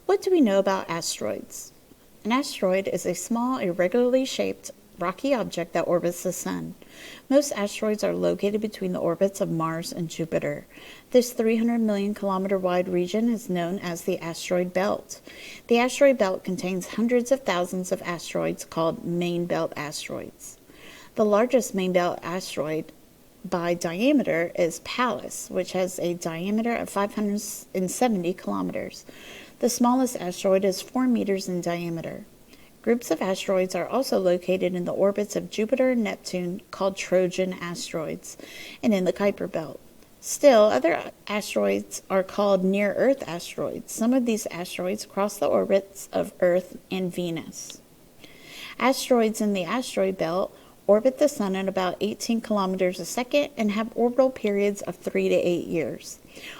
What do we know about asteroids? An asteroid is a small, irregularly shaped, rocky object that orbits the Sun. Most asteroids are located between the orbits of Mars and Jupiter. This 300 million kilometer wide region is known as the Asteroid Belt. The Asteroid Belt contains hundreds of thousands of asteroids called main belt asteroids. The largest main belt asteroid by diameter is Pallas, which has a diameter of 570 kilometers. The smallest asteroid is 4 meters in diameter. Groups of asteroids are also located in the orbits of Jupiter and Neptune, called Trojan asteroids, and in the Kuiper Belt. Still, other asteroids are called near-Earth asteroids. Some of these asteroids cross the orbits of Earth and Venus. Asteroids in the asteroid belt orbit the Sun at about 18 kilometers a second and have orbital periods of 3 to 8 years.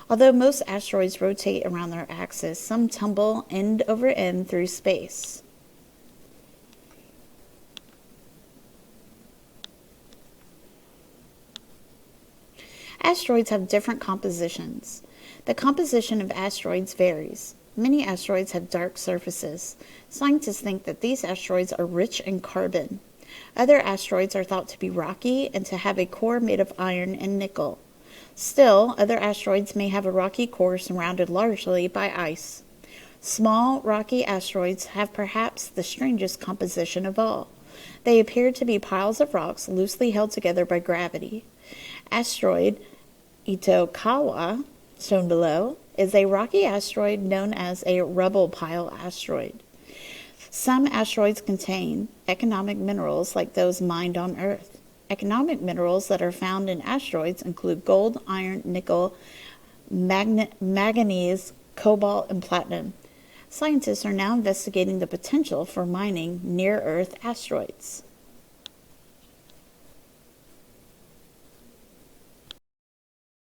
Although most asteroids rotate around their axis, some tumble end over end through space. Asteroids have different compositions. The composition of asteroids varies. Many asteroids have dark surfaces. Scientists think that these asteroids are rich in carbon. Other asteroids are thought to be rocky and to have a core made of iron and nickel. Still, other asteroids may have a rocky core surrounded largely by ice. Small, rocky asteroids have perhaps the strangest composition of all. They appear to be piles of rocks loosely held together by gravity. Asteroid Itokawa, shown below, is a rocky asteroid known as a rubble pile asteroid. Some asteroids contain economic minerals like those mined on Earth. Economic minerals that are found in asteroids include gold, iron, nickel, manganese, cobalt, and platinum. Scientists are now investigating the potential for mining near-Earth asteroids.